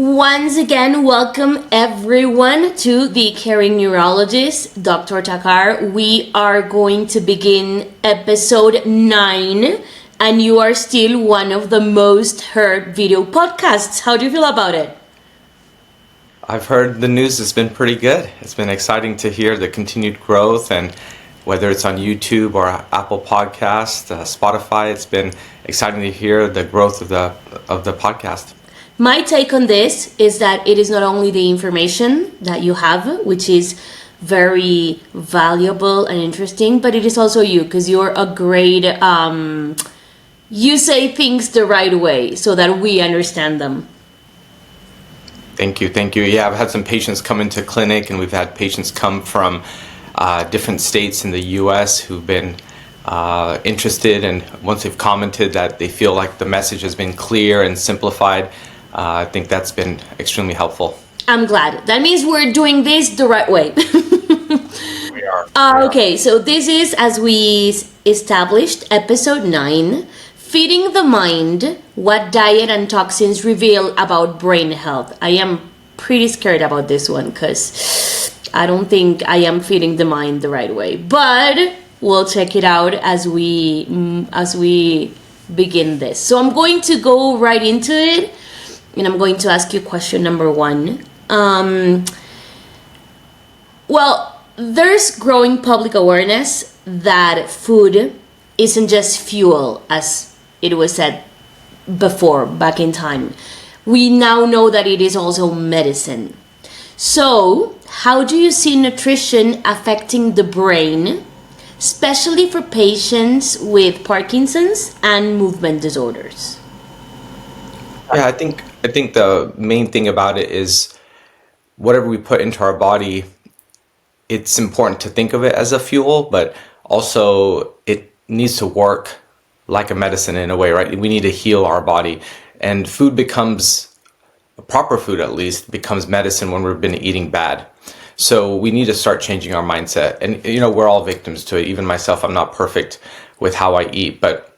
Once again, welcome everyone to the Caring Neurologist, Dr. Takar. We are going to begin episode 9, and you are still one of the most heard video podcasts. How do you feel about it? I've heard the news has been pretty good. It's been exciting to hear the continued growth, and whether it's on YouTube or Apple Podcast, Spotify, it's been exciting to hear the growth of the podcast. My take on this is that it is not only the information that you have, which is very valuable and interesting, but it is also you, because you're a great, you say things the right way so that we understand them. Thank you. Yeah, I've had some patients come into clinic, and we've had patients come from different states in the U.S. who've been interested, and once they've commented that they feel like the message has been clear and simplified, I think that's been extremely helpful. I'm glad. That means we're doing this the right way. We are. Okay, so this is, as we established, episode 9, Feeding the Mind, What Diet and Toxins Reveal About Brain Health. I am pretty scared about this one because I don't think I am feeding the mind the right way. But we'll check it out as we begin this. So I'm going to go right into it. And I'm going to ask you question number 1. Well, there's growing public awareness that food isn't just fuel, as it was said before, back in time. We now know that it is also medicine. So, how do you see nutrition affecting the brain, especially for patients with Parkinson's and movement disorders? Yeah, I think the main thing about it is whatever we put into our body, it's important to think of it as a fuel, but also it needs to work like a medicine in a way, right? We need to heal our body, and food becomes, proper food at least, becomes medicine when we've been eating bad. So we need to start changing our mindset. And we're all victims to it. Even myself, I'm not perfect with how I eat, but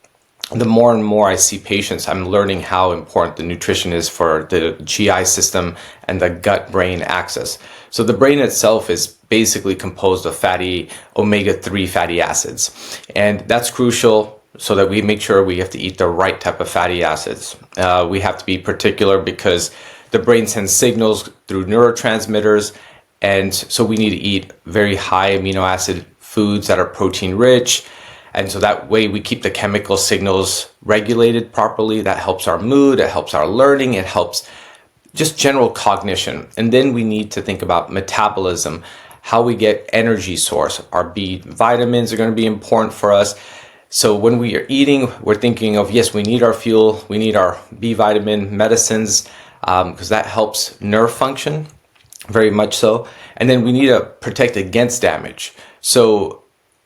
the more and more I see patients, I'm learning how important the nutrition is for the GI system and the gut-brain axis. So the brain itself is basically composed of omega-3 fatty acids. And that's crucial so that we make sure we have to eat the right type of fatty acids. We have to be particular because the brain sends signals through neurotransmitters. And so we need to eat very high amino acid foods that are protein rich. And so that way we keep the chemical signals regulated properly. That helps our mood, it helps our learning, it helps just general cognition. And then we need to think about metabolism, how we get energy source. Our B vitamins are going to be important for us. So when we are eating, we're thinking of, yes, we need our fuel, we need our B vitamin medicines, because that helps nerve function, very much so. And then we need to protect against damage. So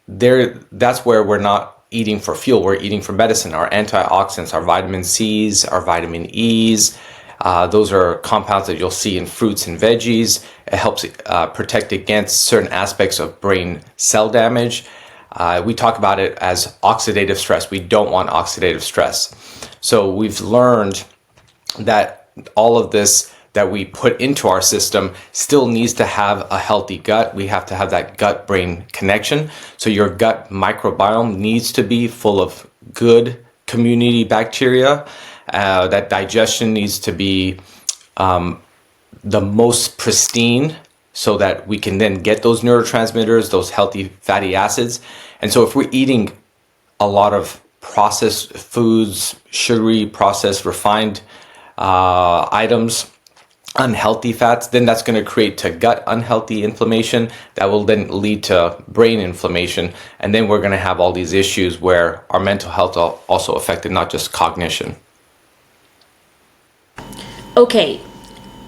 that's where we're not eating for fuel, we're eating for medicine. Our antioxidants, our vitamin C's, our vitamin E's, those are compounds that you'll see in fruits and veggies. It helps protect against certain aspects of brain cell damage. We talk about it as oxidative stress. We don't want oxidative stress. So we've learned that all of this that we put into our system still needs to have a healthy gut. We have to have that gut-brain connection. So your gut microbiome needs to be full of good community bacteria. That digestion needs to be the most pristine so that we can then get those neurotransmitters, those healthy fatty acids. And so if we're eating a lot of processed foods, sugary, processed, refined items, unhealthy fats, then that's going to create to gut unhealthy inflammation that will then lead to brain inflammation, and then we're going to have all these issues where our mental health also affected, not just cognition. Okay,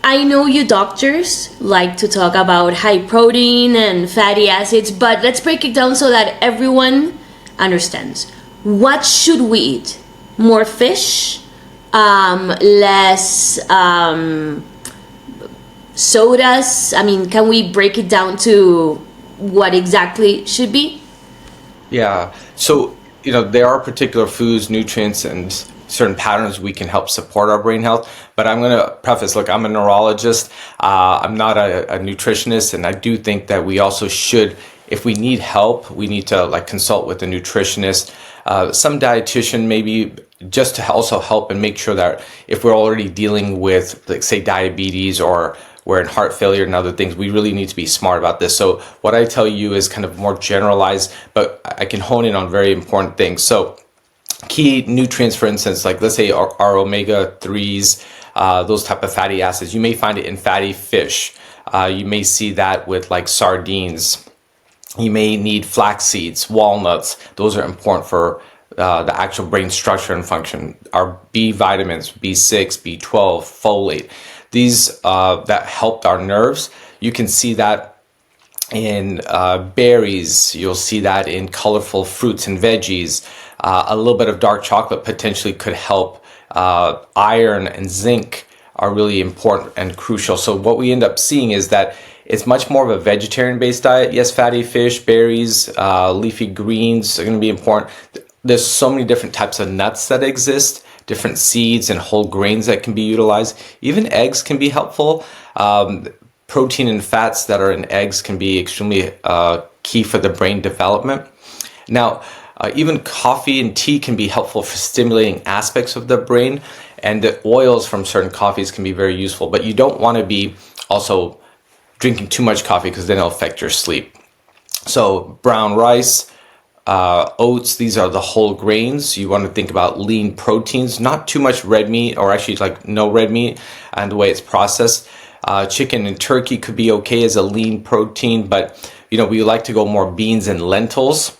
I know you doctors like to talk about high protein and fatty acids, but let's break it down so that everyone understands. What should we eat? More fish? Less sodas? I mean, can we break it down to what exactly should be? Yeah, so there are particular foods, nutrients, and certain patterns, we can help support our brain health. But I'm going to preface, look, I'm a neurologist. I'm not a nutritionist. And I do think that we also should, if we need help, we need to like consult with a nutritionist, some dietitian maybe, just to also help and make sure that if we're already dealing with, like, say, diabetes, or we're in heart failure and other things, we really need to be smart about this. So what I tell you is kind of more generalized, but I can hone in on very important things. So key nutrients, for instance, like let's say our omega-3s, those type of fatty acids, you may find it in fatty fish. You may see that with like sardines. You may need flax seeds, walnuts. Those are important for the actual brain structure and function. Our B vitamins, B6, B12, folate, these that helped our nerves. You can see that in berries. You'll see that in colorful fruits and veggies. A little bit of dark chocolate potentially could help. Iron and zinc are really important and crucial. So what we end up seeing is that it's much more of a vegetarian-based diet. Yes, fatty fish, berries, leafy greens are going to be important. There's so many different types of nuts that exist, different seeds and whole grains that can be utilized. Even eggs can be helpful. Protein and fats that are in eggs can be extremely key for the brain development. Now, even coffee and tea can be helpful for stimulating aspects of the brain, and the oils from certain coffees can be very useful. But you don't want to be also drinking too much coffee, because then it'll affect your sleep. So brown rice, oats, these are the whole grains. You want to think about lean proteins, not too much red meat, or actually like no red meat, and the way it's processed. Chicken and turkey could be okay as a lean protein, but we like to go more beans and lentils.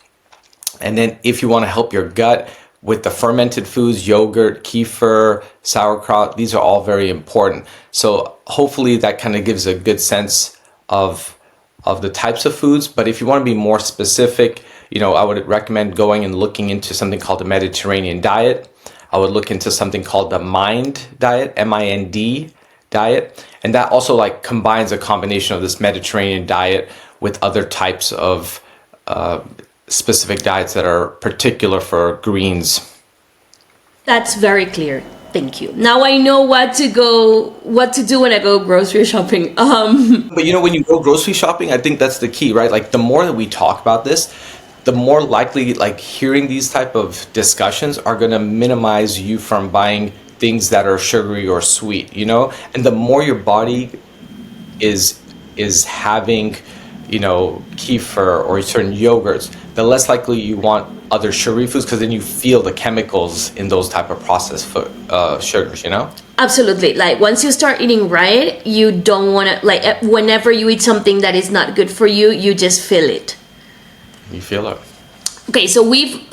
And then if you want to help your gut with the fermented foods, yogurt, kefir, sauerkraut, these are all very important. So hopefully that kind of gives a good sense of the types of foods. But if you want to be more specific, I would recommend going and looking into something called the Mediterranean diet. I would look into something called the MIND diet, MIND diet. And that also like combines a combination of this Mediterranean diet with other types of specific diets that are particular for greens. That's very clear. Thank you. Now I know what to do when I go grocery shopping. But when you go grocery shopping, I think that's the key, right? Like the more that we talk about this, the more likely like hearing these type of discussions are going to minimize you from buying things that are sugary or sweet, and the more your body is having kefir or certain yogurts, the less likely you want other sugary foods, because then you feel the chemicals in those type of processed sugars, Absolutely. Like once you start eating right, you don't want to, like whenever you eat something that is not good for you, you just feel it. You feel it. Okay, so we've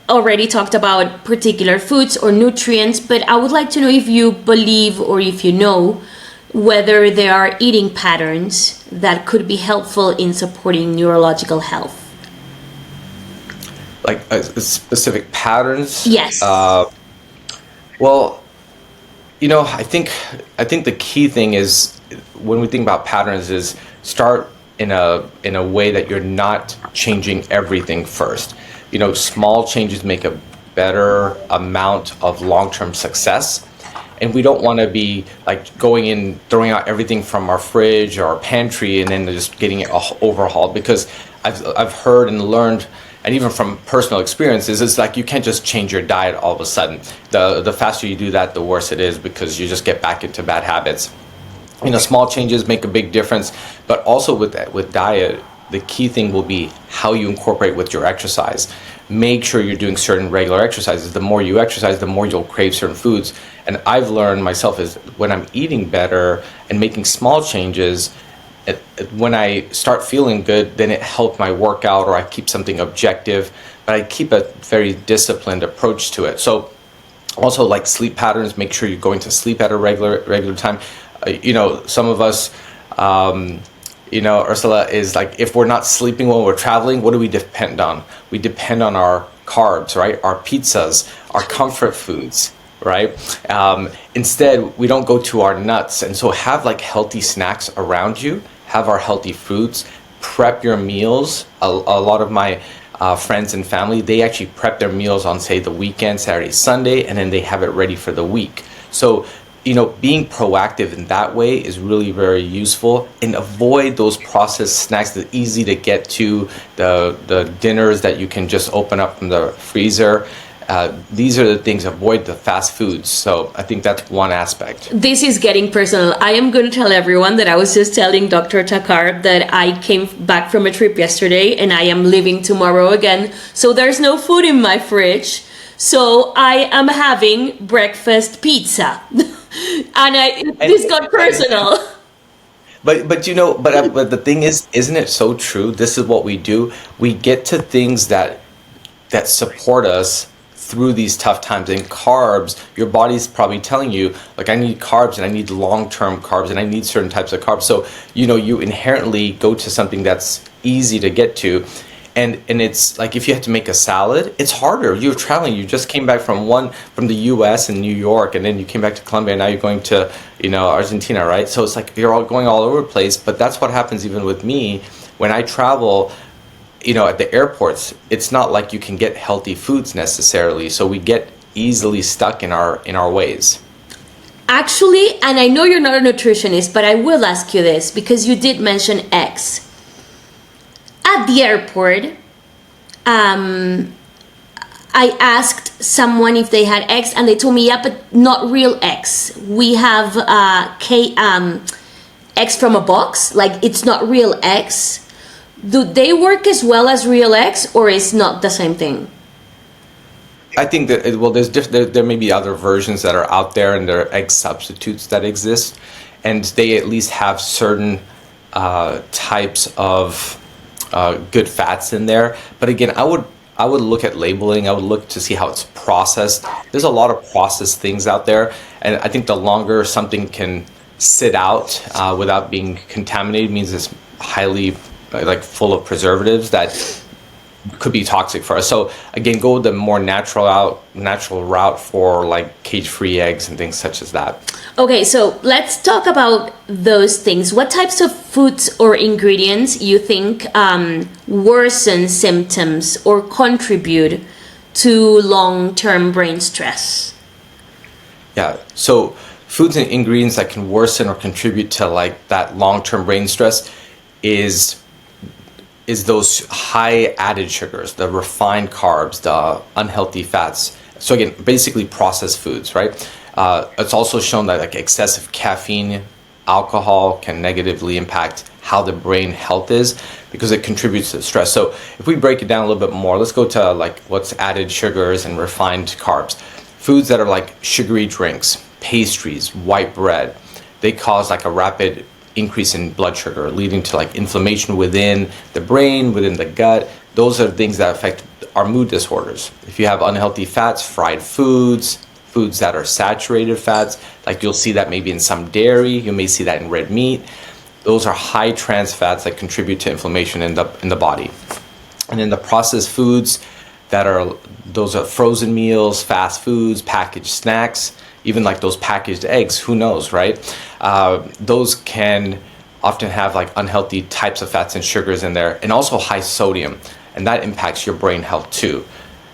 already talked about particular foods or nutrients, but I would like to know if you believe or if you know whether there are eating patterns that could be helpful in supporting neurological health. Like specific patterns? Yes. Well, I think the key thing is when we think about patterns is start in a way that you're not changing everything first. Small changes make a better amount of long-term success. And we don't want to be like going in, throwing out everything from our fridge or our pantry and then just getting it overhauled, because I've heard and learned, and even from personal experiences, it's like you can't just change your diet all of a sudden. The faster you do that, the worse it is, because you just get back into bad habits. Small changes make a big difference, but also with diet, the key thing will be how you incorporate with your exercise. Make sure you're doing certain regular exercises. The more you exercise, the more you'll crave certain foods. And I've learned myself is when I'm eating better and making small changes, when I start feeling good, then it helps my workout, or I keep something objective, but I keep a very disciplined approach to it. So also like sleep patterns, make sure you're going to sleep at a regular time. Some of us, Ursula, is like, if we're not sleeping when we're traveling, what do we depend on? We depend on our carbs, right? Our pizzas, our comfort foods, right? Instead, we don't go to our nuts. And so have like healthy snacks around you, have our healthy fruits, prep your meals. A lot of my friends and family, they actually prep their meals on, say, the weekend, Saturday, Sunday, and then they have it ready for the week. So, being proactive in that way is really very useful, and avoid those processed snacks that are easy to get to, the dinners that you can just open up from the freezer. These are the things, avoid the fast foods. So I think that's one aspect. This is getting personal. I am going to tell everyone that I was just telling Dr. Takar that I came back from a trip yesterday and I am leaving tomorrow again. So there's no food in my fridge. So I am having breakfast pizza. This got personal. But the thing is, isn't it so true? This is what we do. We get to things that support us through these tough times. And carbs, your body's probably telling you, like, I need carbs and I need long-term carbs and I need certain types of carbs. So, you inherently go to something that's easy to get to. And it's like, if you have to make a salad, it's harder. You're traveling. You just came back from the US and New York, and then you came back to Colombia, and now you're going to, Argentina, right? So it's like you're all going all over the place. But that's what happens even with me when I travel. At the airports, it's not like you can get healthy foods necessarily. So we get easily stuck in our ways. Actually, and I know you're not a nutritionist, but I will ask you this because you did mention eggs. At the airport, I asked someone if they had eggs, and they told me, yeah, but not real eggs. We have eggs from a box, like it's not real eggs. Do they work as well as real eggs, or is not the same thing? I think that there may be other versions that are out there, and there are egg substitutes that exist, and they at least have certain types of good fats in there. But again, I would look at labeling. I would look to see how it's processed. There's a lot of processed things out there, and I think the longer something can sit out without being contaminated means it's highly full of preservatives that could be toxic for us. So again, go the more natural route for like cage-free eggs and things such as that. Okay, so let's talk about those things. What types of foods or ingredients you think worsen symptoms or contribute to long-term brain stress? Yeah, so foods and ingredients that can worsen or contribute to like that long-term brain stress is those high added sugars, the refined carbs, the unhealthy fats. So again, basically processed foods, right? It's also shown that like excessive caffeine, alcohol can negatively impact how the brain health is because it contributes to stress. So if we break it down a little bit more, let's go to like what's added sugars and refined carbs. Foods that are like sugary drinks, pastries, white bread, they cause like a rapid increase in blood sugar, leading to like inflammation within the brain, within the gut. Those are things that affect our mood disorders. If you have unhealthy fats, fried foods that are saturated fats, like you'll see that maybe in some dairy, you may see that in red meat. Those are high trans fats that contribute to inflammation in the body. And then the processed foods those are frozen meals, fast foods, packaged snacks, even like those packaged eggs, who knows, right? Those can often have like unhealthy types of fats and sugars in there, and also high sodium, and that impacts your brain health too.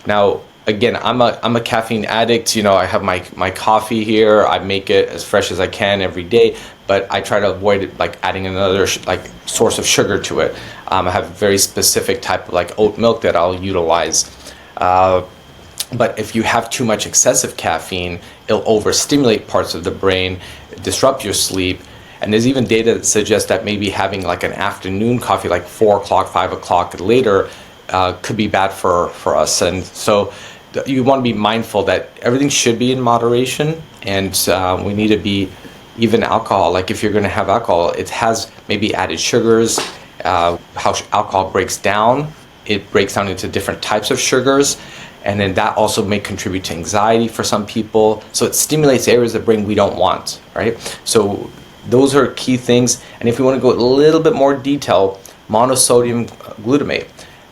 Now, again, I'm a caffeine addict. I have my coffee here. I make it as fresh as I can every day, but I try to avoid it, like adding another source of sugar to it. I have a very specific type of like oat milk that I'll utilize. But if you have too much excessive caffeine, it'll overstimulate parts of the brain, disrupt your sleep. And there's even data that suggests that maybe having like an afternoon coffee, like 4 o'clock, 5 o'clock later, could be bad for us. And so you want to be mindful that everything should be in moderation, and we need to be, even alcohol, like if you're going to have alcohol, it has maybe added sugars, how alcohol breaks down. It breaks down into different types of sugars. And then that also may contribute to anxiety for some people. So it stimulates areas of the brain we don't want, right? So those are key things. And if we want to go a little bit more detail, monosodium glutamate,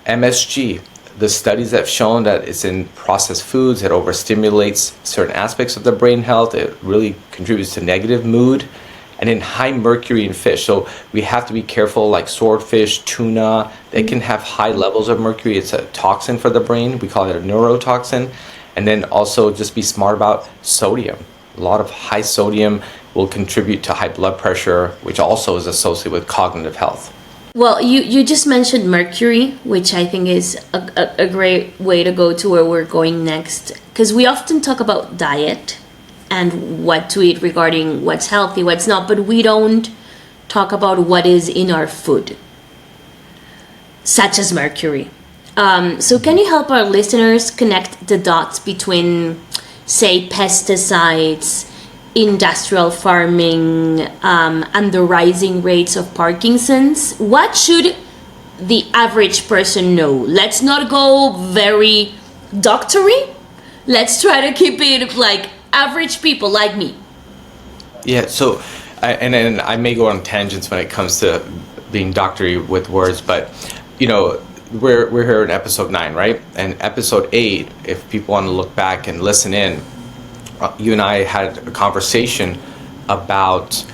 MSG, the studies have shown that it's in processed foods, it overstimulates certain aspects of the brain health. It really contributes to negative mood. and then high mercury in fish. So we have to be careful, like swordfish, tuna, they can have high levels of mercury. It's a toxin for the brain. We call it a neurotoxin. And then also just be smart about sodium. A lot of high sodium will contribute to high blood pressure, which also is associated with cognitive health. Well, you just mentioned mercury, which I think is a great way to go to where we're going next. Because we often talk about diet and what to eat regarding what's healthy, what's not, but we don't talk about what is in our food, such as mercury. So can you help our listeners connect the dots between, say, pesticides, industrial farming, and the rising rates of Parkinson's? What should the average person know? Let's not go very doctory. Let's try to keep it like average people like me. Yeah, so, and I may go on tangents when it comes to being doctory with words, but, you know, we're here in episode 9, right? And episode 8, if people want to look back and listen in, you and I had a conversation about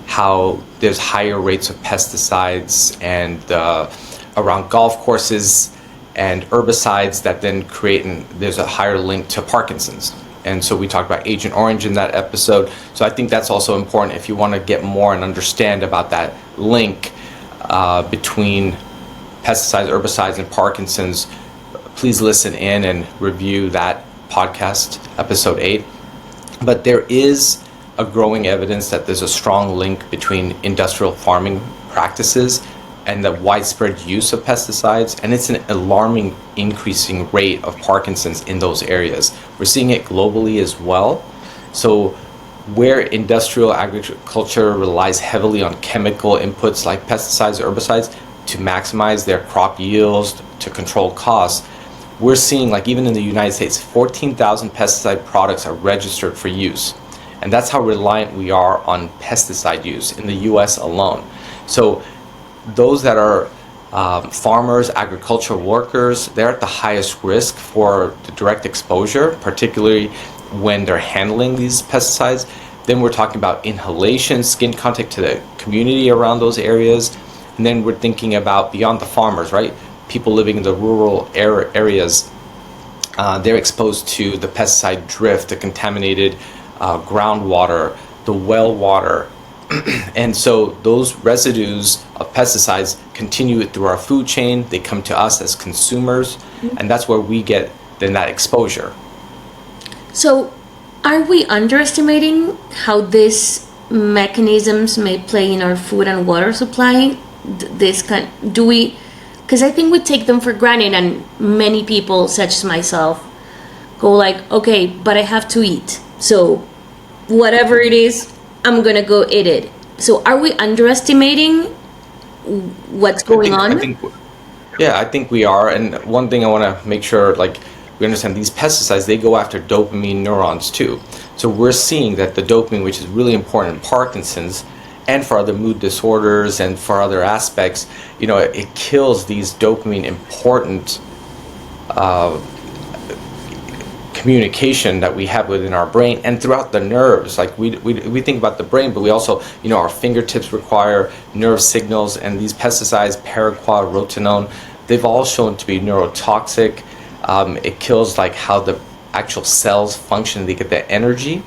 how there's higher rates of pesticides and around golf courses and herbicides that then create, and there's a higher link to Parkinson's. And so we talked about Agent Orange in that episode. So I think that's also important if you want to get more and understand about that link between pesticides, herbicides, and Parkinson's. Please listen in and review that podcast, episode 8. But there is a growing evidence that there's a strong link between industrial farming practices and the widespread use of pesticides, and it's an alarming increasing rate of Parkinson's in those areas. We're seeing it globally as well. So where industrial agriculture relies heavily on chemical inputs like pesticides, herbicides, to maximize their crop yields, to control costs, we're seeing, like even in the United States, 14,000 pesticide products are registered for use. And that's how reliant we are on pesticide use in the US alone. So those that are farmers, agricultural workers, they're at the highest risk for the direct exposure, particularly when they're handling these pesticides. Then we're talking about inhalation, skin contact to the community around those areas. And then we're thinking about beyond the farmers, right? People living in the rural areas, they're exposed to the pesticide drift, the contaminated groundwater, the well water. And so those residues of pesticides continue through our food chain. They come to us as consumers, and that's where we get then that exposure. So are we underestimating how these mechanisms may play in our food and water supply? Because I think we take them for granted, and many people, such as myself, go like, okay, but I have to eat. So whatever it is, I'm going to go eat it. So are we underestimating what's going on? I think we are. And one thing I want to make sure, like, we understand these pesticides, they go after dopamine neurons too. So we're seeing that the dopamine, which is really important in Parkinson's and for other mood disorders and for other aspects, you know, it kills these dopamine important communication that we have within our brain and throughout the nerves. Like we think about the brain, but we also, you know, our fingertips require nerve signals, and these pesticides, paraquat, rotenone, they've all shown to be neurotoxic. It kills like how the actual cells function, they get the energy.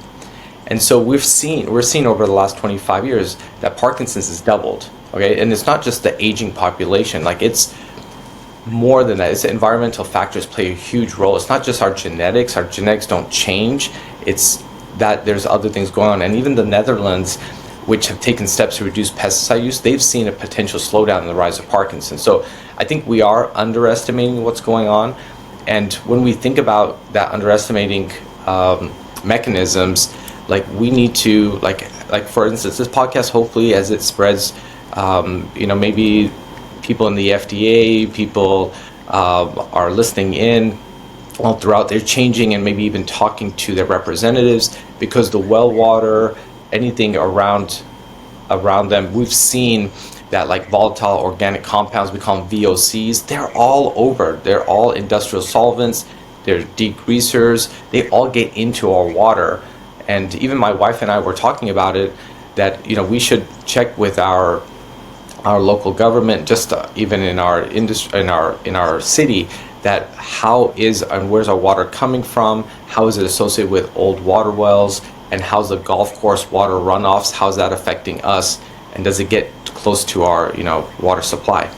And so we're seeing over the last 25 years that Parkinson's has doubled, okay? And it's not just the aging population, like it's more than that. It's environmental factors play a huge role. It's not just our genetics don't change. It's that there's other things going on. And even the Netherlands, which have taken steps to reduce pesticide use, they've seen a potential slowdown in the rise of Parkinson's. So I think we are underestimating what's going on. And when we think about that underestimating mechanisms, like we need to, like for instance, this podcast, hopefully as it spreads, you know, maybe people in the FDA, people are listening in all throughout. They're changing and maybe even talking to their representatives, because the well water, anything around them, we've seen that like volatile organic compounds, we call them VOCs, they're all over. They're all industrial solvents, they're degreasers, they all get into our water. And even my wife and I were talking about it. that we should check with our local government, just even in our industry, in our city, that how is and where's our water coming from? How is it associated with old water wells? And how's the golf course water runoffs? How's that affecting us? And does it get close to our water supply?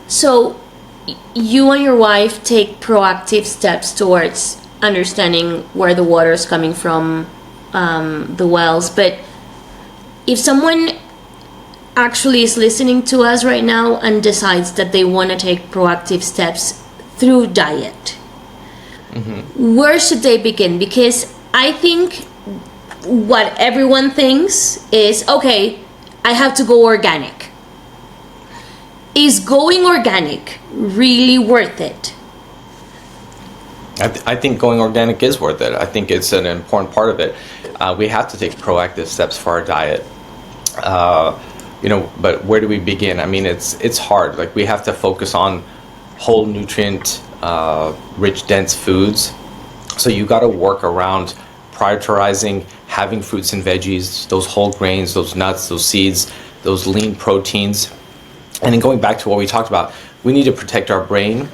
So you and your wife take proactive steps towards understanding where the water is coming from, the wells. But if someone actually is listening to us right now and decides that they want to take proactive steps through diet, where should they begin? Because I think what everyone thinks is, okay, I have to go organic. Is going organic really worth it? I think going organic is worth it. I think it's an important part of it. We have to take proactive steps for our diet. But where do we begin? I mean, it's hard. Like, we have to focus on whole nutrient, rich, dense foods. So you got to work around prioritizing having fruits and veggies, those whole grains, those nuts, those seeds, those lean proteins. And then going back to what we talked about, we need to protect our brain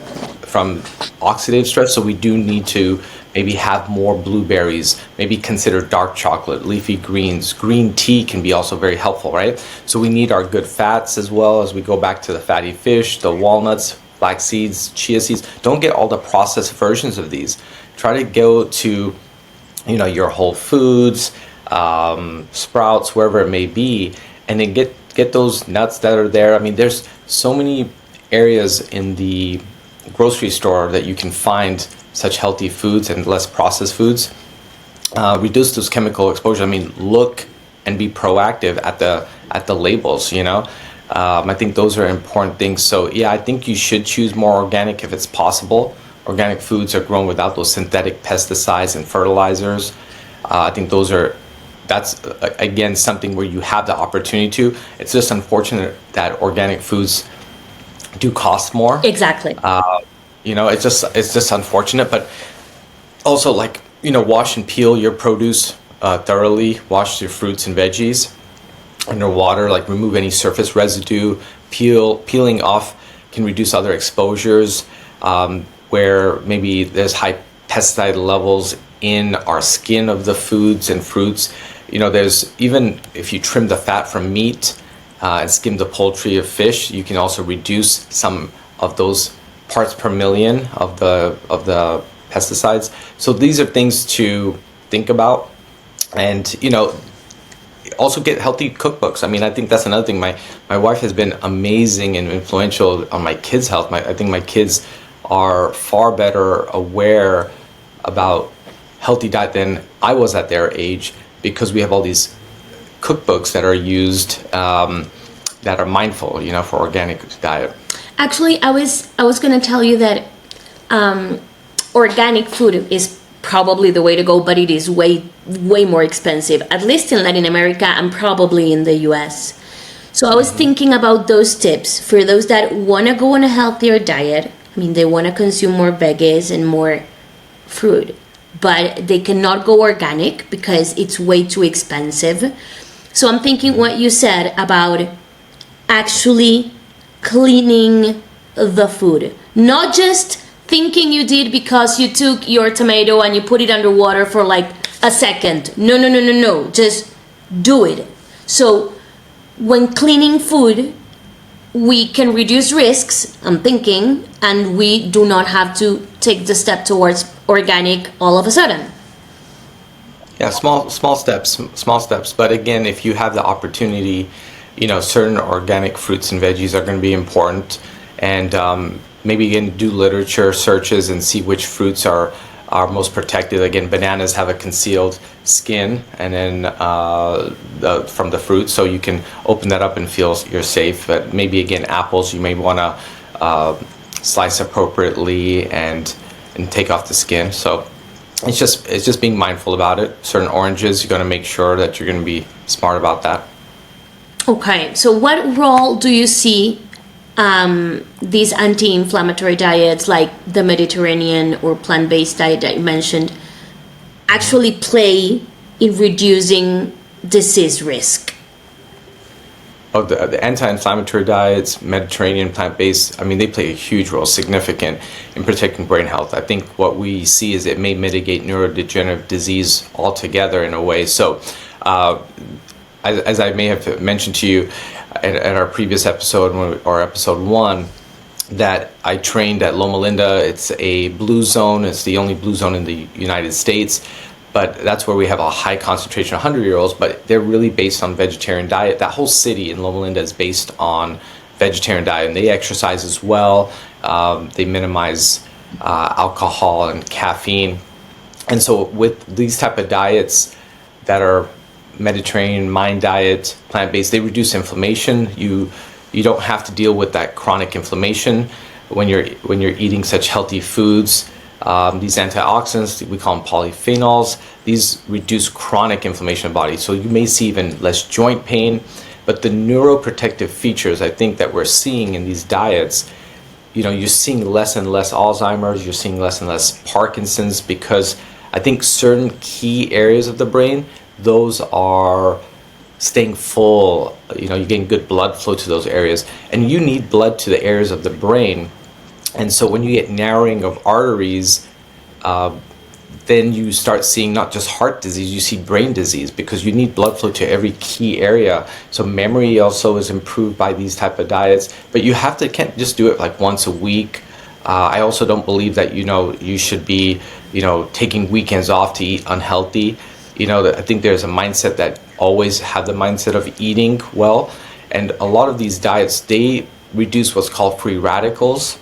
from oxidative stress. So we do need to maybe have more blueberries, maybe consider dark chocolate, leafy greens. Green tea can be also very helpful, right? So we need our good fats as well, as we go back to the fatty fish, the walnuts, flax seeds, chia seeds. Don't get all the processed versions of these. Try to go to, your Whole Foods, Sprouts, wherever it may be, and then get those nuts that are there. I mean, there's so many areas in the grocery store that you can find such healthy foods and less processed foods. Reduce those chemical exposure. I mean, look and be proactive at the labels. I think those are important things. So yeah, I think you should choose more organic if it's possible. Organic foods are grown without those synthetic pesticides and fertilizers. I think that's again something where you have the opportunity to. It's just unfortunate that organic foods do cost more. Exactly. It's just unfortunate, but also, like, wash and peel your produce thoroughly. Wash your fruits and veggies under water, like remove any surface residue. Peeling off can reduce other exposures where maybe there's high pesticide levels in our skin of the foods and fruits. There's, even if you trim the fat from meat and skim the poultry of fish, you can also reduce some of those parts per million of the pesticides. So these are things to think about, and also get healthy cookbooks. I mean, I think that's another thing. My wife has been amazing and influential on my kids' health. I think my kids are far better aware about healthy diet than I was at their age, because we have all these cookbooks that are used that are mindful, for organic diet. Actually, I was going to tell you that organic food is probably the way to go, but it is way more expensive, at least in Latin America and probably in the US. So I was thinking about those tips for those that want to go on a healthier diet. I mean, they want to consume more veggies and more fruit, but they cannot go organic because it's way too expensive. So I'm thinking what you said about actually cleaning the food, not just thinking you did because you took your tomato and you put it under water for like a second. No, just do it. So when cleaning food, we can reduce risks, I'm thinking, and we do not have to take the step towards organic all of a sudden. Yeah, small steps. But again, if you have the opportunity, certain organic fruits and veggies are going to be important, and maybe again do literature searches and see which fruits are most protected. Again, bananas have a concealed skin, and then from the fruit, so you can open that up and feel you're safe. But maybe again, apples, you may want to slice appropriately and take off the skin. So it's just being mindful about it. Certain oranges, you're going to make sure that you're going to be smart about that. Okay, so what role do you see these anti-inflammatory diets like the Mediterranean or plant-based diet that you mentioned actually play in reducing disease risk? Oh, the anti-inflammatory diets, Mediterranean plant-based, I mean, they play a huge role, significant in protecting brain health. I think what we see is it may mitigate neurodegenerative disease altogether in a way. So, as I may have mentioned to you at our previous episode, or episode 1, that I trained at Loma Linda. It's a blue zone. It's the only blue zone in the United States. But that's where we have a high concentration of 100-year-olds, but they're really based on vegetarian diet. That whole city in Loma Linda is based on vegetarian diet, and they exercise as well. They minimize alcohol and caffeine. And so with these type of diets that are Mediterranean, mind diet, plant-based, they reduce inflammation. You don't have to deal with that chronic inflammation when you're eating such healthy foods. These antioxidants, we call them polyphenols, these reduce chronic inflammation in the body. So you may see even less joint pain, but the neuroprotective features I think that we're seeing in these diets, you're seeing less and less Alzheimer's, you're seeing less and less Parkinson's, because I think certain key areas of the brain, those are staying full, you're getting good blood flow to those areas, and you need blood to the areas of the brain. And so when you get narrowing of arteries, then you start seeing not just heart disease, you see brain disease, because you need blood flow to every key area. So memory also is improved by these type of diets, but can't just do it like once a week. I also don't believe that, you should be, taking weekends off to eat unhealthy. I think there's a mindset that always have the mindset of eating well. And a lot of these diets, they reduce what's called free radicals.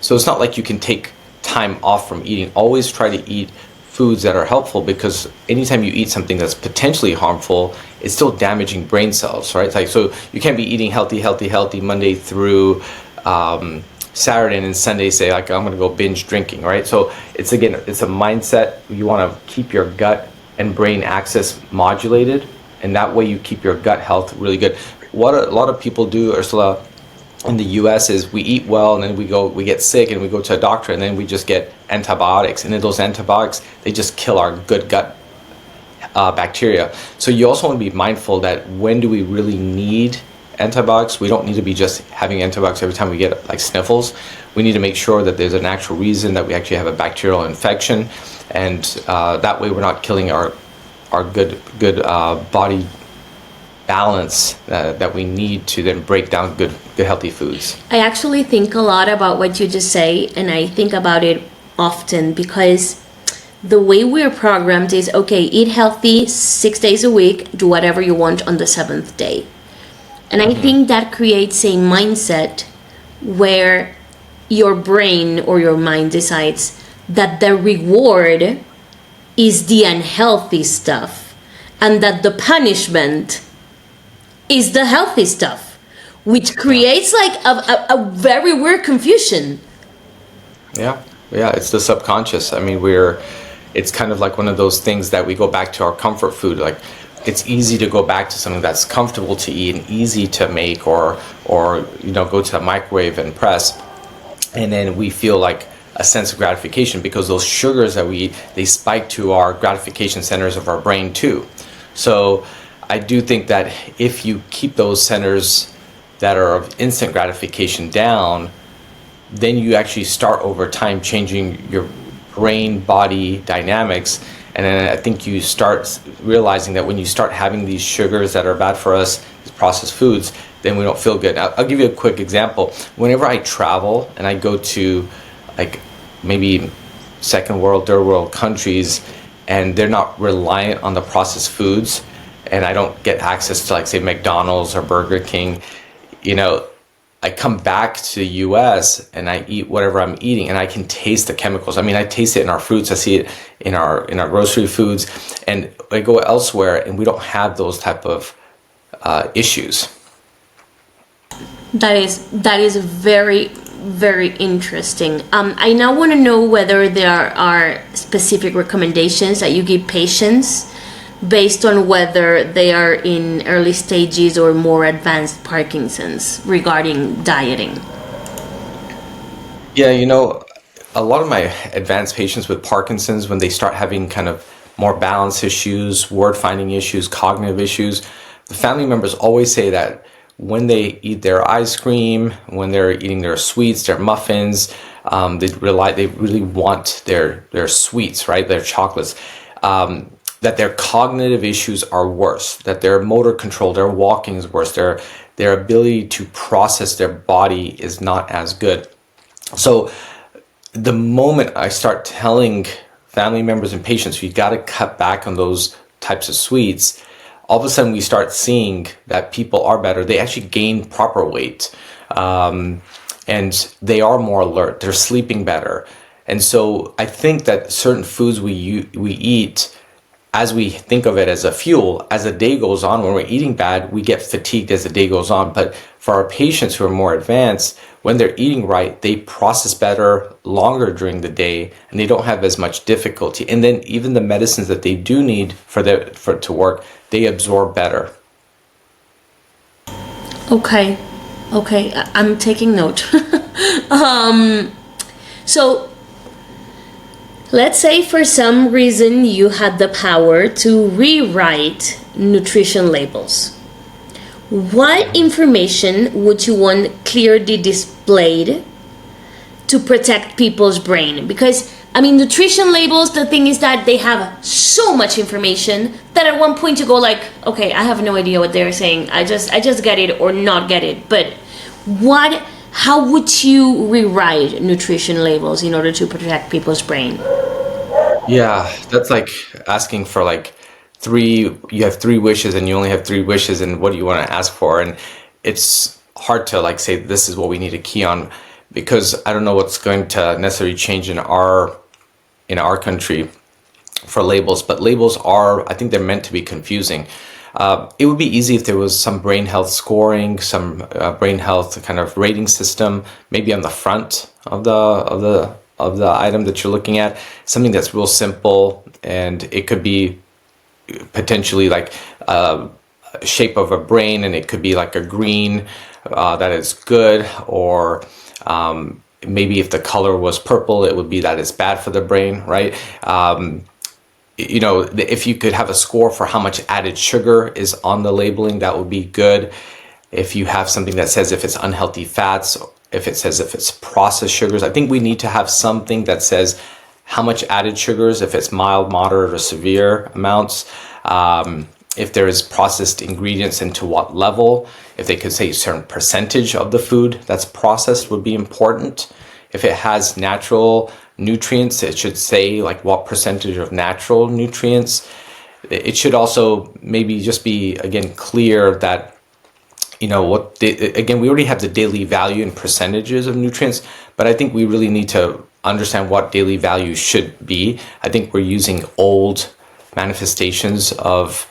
So it's not like you can take time off from eating. Always try to eat foods that are helpful, because anytime you eat something that's potentially harmful, it's still damaging brain cells, right? So you can't be eating healthy Monday through Saturday, and then Sunday say like, I'm gonna go binge drinking, right? So it's a mindset. You wanna keep your gut and brain axis modulated, and that way you keep your gut health really good. What a lot of people do, Ursula, in the US is we eat well, and then we get sick, and we go to a doctor, and then we just get antibiotics, and then those antibiotics, they just kill our good gut bacteria. So you also want to be mindful that when do we really need antibiotics? We don't need to be just having antibiotics every time we get like sniffles. We need to make sure that there's an actual reason that we actually have a bacterial infection, and that way we're not killing our good body balance that we need to then break down good healthy foods. I actually think a lot about what you just say, and I think about it often, because the way we're programmed is, okay, eat healthy 6 days a week, do whatever you want on the 7th day. And I think that creates a mindset where your brain or your mind decides that the reward is the unhealthy stuff, and that the punishment is the healthy stuff, which creates like a very weird confusion. Yeah, it's the subconscious. I mean, it's kind of like one of those things that we go back to our comfort food. Like, it's easy to go back to something that's comfortable to eat and easy to make, or go to the microwave and press, and then we feel like a sense of gratification, because those sugars that we eat, they spike to our gratification centers of our brain too. So I do think that if you keep those centers that are of instant gratification down, then you actually start over time changing your brain body dynamics. And then I think you start realizing that when you start having these sugars that are bad for us, these processed foods, then we don't feel good. I'll give you a quick example. Whenever I travel and I go to like maybe second world, third world countries, and they're not reliant on the processed foods, and I don't get access to like say McDonald's or Burger King, I come back to the US and I eat whatever I'm eating, and I can taste the chemicals. I mean, I taste it in our fruits, I see it in our grocery foods, and I go elsewhere and we don't have those type of issues. That is very, very interesting. I now want to know whether there are specific recommendations that you give patients based on whether they are in early stages or more advanced Parkinson's regarding dieting. Yeah, a lot of my advanced patients with Parkinson's, when they start having kind of more balance issues, word finding issues, cognitive issues. The family members always say that when they eat their ice cream, when they're eating their sweets, their muffins, they really want their sweets, right? Their chocolates. That their cognitive issues are worse, that their motor control, their walking is worse, their ability to process their body is not as good. So the moment I start telling family members and patients, you got to cut back on those types of sweets, all of a sudden we start seeing that people are better. They actually gain proper weight, and they are more alert. They're sleeping better. And so I think that certain foods we eat, as we think of it as a fuel, as the day goes on, when we're eating bad, we get fatigued as the day goes on. But for our patients who are more advanced, when they're eating right, they process better longer during the day, and they don't have as much difficulty. And then even the medicines that they do need for it to work, they absorb better. Okay, I'm taking note. So let's say for some reason you had the power to rewrite nutrition labels. What information would you want clearly displayed to protect people's brain? Because, I mean, nutrition labels, the thing is that they have so much information that at one point you go like, okay, I have no idea what they're saying. I just get it or not get it. But how would you rewrite nutrition labels in order to protect people's brain? Yeah, that's like asking for like you have three wishes and you only have three wishes, and what do you want to ask for? And it's hard to like say this is what we need to key on, because I don't know what's going to necessarily change in our country for labels. But labels I think they're meant to be confusing. It would be easy if there was some brain health scoring, some brain health kind of rating system, maybe on the front of the item that you're looking at, something that's real simple, and it could be potentially like shape of a brain, and it could be like a green that is good, or maybe if the color was purple, it would be that it's bad for the brain, right? If you could have a score for how much added sugar is on the labeling, that would be good. If you have something that says if it's unhealthy fats, if it says if it's processed sugars, I think we need to have something that says how much added sugars, if it's mild, moderate, or severe amounts, if there is processed ingredients and to what level, if they could say a certain percentage of the food that's processed would be important. If it has natural nutrients, it should say like what percentage of natural nutrients. It should also maybe just be, again, clear that, we already have the daily value and percentages of nutrients, but I think we really need to understand what daily value should be. I think we're using old manifestations of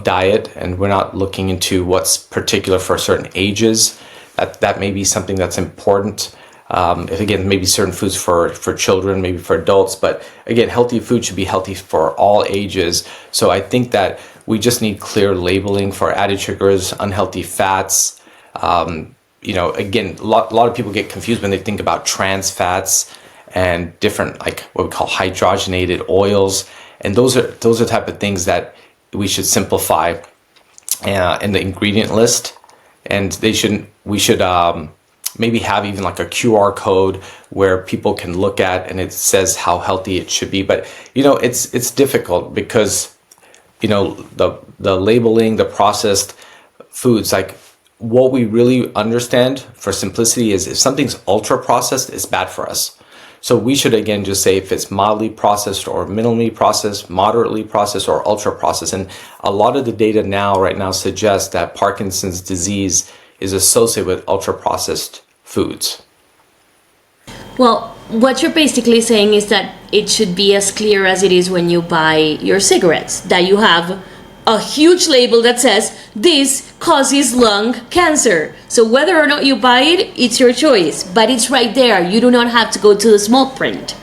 diet, and we're not looking into what's particular for certain ages. That may be something that's important. Again, maybe certain foods for children, maybe for adults, but again, healthy food should be healthy for all ages. So I think that we just need clear labeling for added sugars, unhealthy fats. Again, a lot of people get confused when they think about trans fats and different, like what we call hydrogenated oils, and those are the type of things that we should simplify in the ingredient list, and we should maybe have even like a QR code where people can look at and it says how healthy it should be. But it's difficult because the labeling, the processed foods, like what we really understand for simplicity is if something's ultra processed, it's bad for us. So we should, again, just say if it's mildly processed or minimally processed, moderately processed, or ultra processed. And a lot of the data right now suggests that Parkinson's disease is associated with ultra processed foods. Well, what you're basically saying is that it should be as clear as it is when you buy your cigarettes, that you have a huge label that says this causes lung cancer. So whether or not you buy it, it's your choice, but it's right there. You do not have to go to the small print.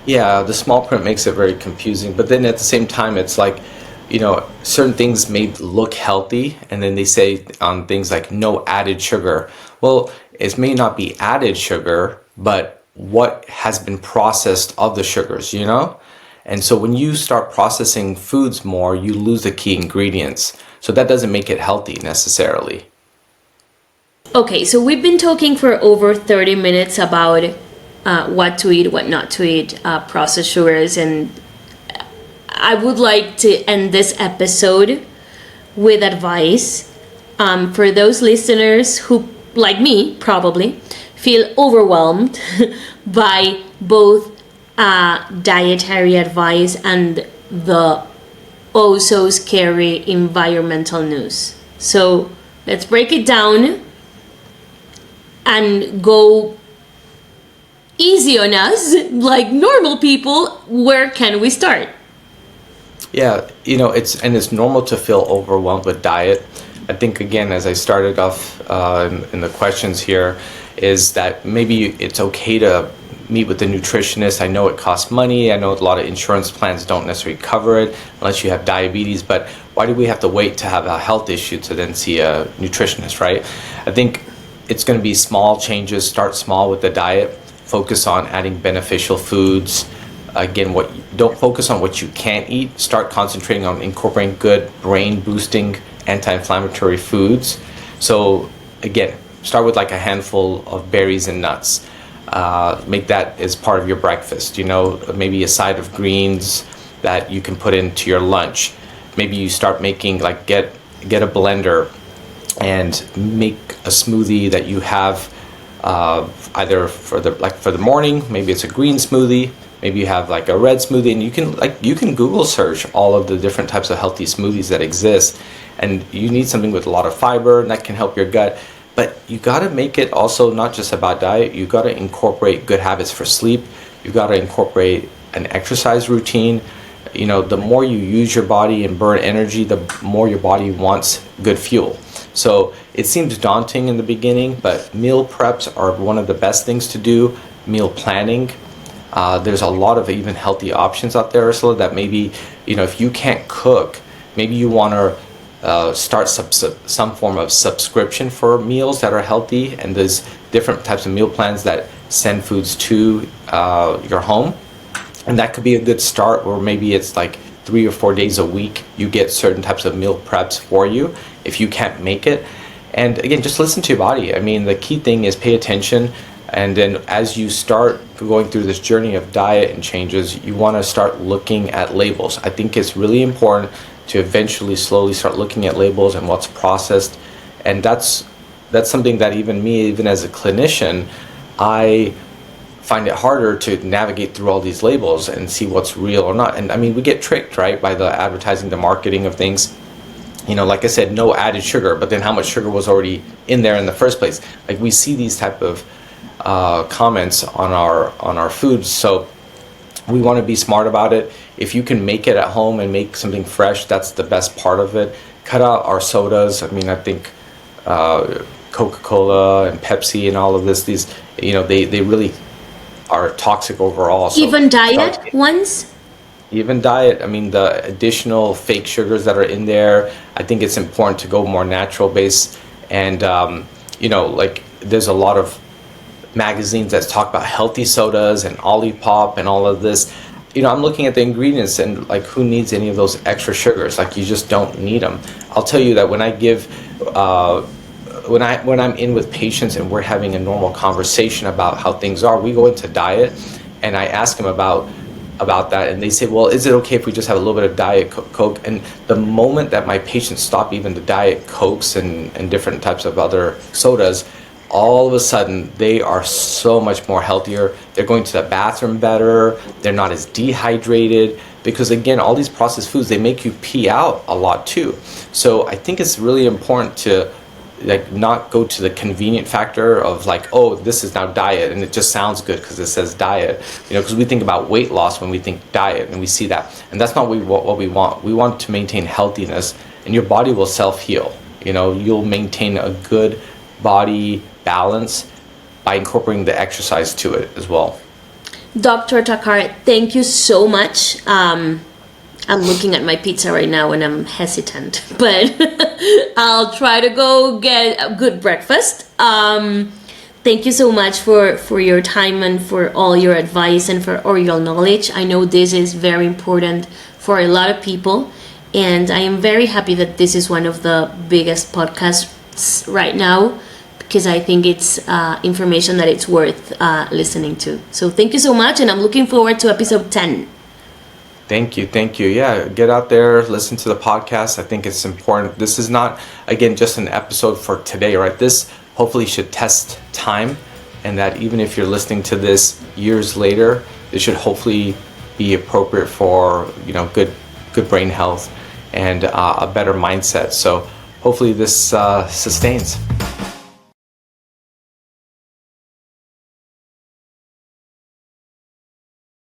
Yeah, the small print makes it very confusing, but then at the same time, it's like, certain things may look healthy, and then they say on things like no added sugar. Well, it may not be added sugar, but what has been processed of the sugars, And so when you start processing foods more, you lose the key ingredients. So that doesn't make it healthy necessarily. Okay, so we've been talking for over 30 minutes about what to eat, what not to eat, processed sugars, and I would like to end this episode with advice for those listeners who, like me, probably feel overwhelmed by both dietary advice and the oh so scary environmental news. So let's break it down and go easy on us like normal people. Where can we start? Yeah, it's normal to feel overwhelmed with diet. I think, again, as I started off in the questions here, is that maybe it's okay to meet with a nutritionist. I know it costs money. I know a lot of insurance plans don't necessarily cover it unless you have diabetes, but why do we have to wait to have a health issue to then see a nutritionist, right? I think it's going to be small changes. Start small with the diet. Focus on adding beneficial foods. Again, don't focus on what you can't eat. Start concentrating on incorporating good brain boosting anti-inflammatory foods. So again, start with like a handful of berries and nuts. Make that as part of your breakfast. Maybe a side of greens that you can put into your lunch. Maybe you start making get a blender and make a smoothie that you have either for the morning. Maybe it's a green smoothie. Maybe you have like a red smoothie, and you can Google search all of the different types of healthy smoothies that exist. And you need something with a lot of fiber, and that can help your gut. But you got to make it also not just about diet. You got to incorporate good habits for sleep. You got to incorporate an exercise routine. The more you use your body and burn energy, the more your body wants good fuel. So it seems daunting in the beginning, but meal preps are one of the best things to do. Meal planning. There's a lot of even healthy options out there, Ursula, that maybe, if you can't cook, maybe you want to start some form of subscription for meals that are healthy, and there's different types of meal plans that send foods to your home. And that could be a good start, or maybe it's like 3 or 4 days a week you get certain types of meal preps for you if you can't make it. And again, just listen to your body. I mean, the key thing is pay attention. And then as you start going through this journey of diet and changes, you want to start looking at labels. I think it's really important to eventually slowly start looking at labels and what's processed. And that's something that even as a clinician, I find it harder to navigate through all these labels and see what's real or not. And I mean, we get tricked, right, by the advertising, the marketing of things. Like I said, no added sugar, but then how much sugar was already in there in the first place? Like, we see these type of comments on our foods, so we want to be smart about it. If you can make it at home and make something fresh, that's the best part of it. Cut out our sodas. I mean, I think Coca-Cola and Pepsi and all of this, these, they really are toxic overall. So Even diet ones? Even diet, I mean, the additional fake sugars that are in there, I think it's important to go more natural based. And there's a lot of magazines that talk about healthy sodas and Olipop and all of this. I'm looking at the ingredients, and like, who needs any of those extra sugars? Like, you just don't need them. I'll tell you that when I give when I'm in with patients and we're having a normal conversation about how things are, we go into diet, and I ask them about that, and they say, well, is it okay if we just have a little bit of diet Coke? And the moment that my patients stop even the diet Cokes and different types of other sodas, all of a sudden they are so much more healthier. They're going to the bathroom better. They're not as dehydrated, because again, all these processed foods, they make you pee out a lot too. So I think it's really important to not go to the convenient factor of oh, this is now diet, and it just sounds good because it says diet, because we think about weight loss when we think diet, and we see that, and that's not what we want. We want to maintain healthiness, and your body will self-heal. You'll maintain a good body balance by incorporating the exercise to it as well. Dr. Takar, thank you so much. I'm looking at my pizza right now and I'm hesitant, but I'll try to go get a good breakfast. Thank you so much for your time and for all your advice and for all your knowledge. I know this is very important for a lot of people, and I am very happy that this is one of the biggest podcasts right now, because I think it's information that it's worth listening to. So thank you so much, and I'm looking forward to episode 10. Thank you. Yeah, get out there, listen to the podcast. I think it's important. This is not, again, just an episode for today, right? This hopefully should test time, and that even if you're listening to this years later, it should hopefully be appropriate for, good brain health and a better mindset. So hopefully this sustains.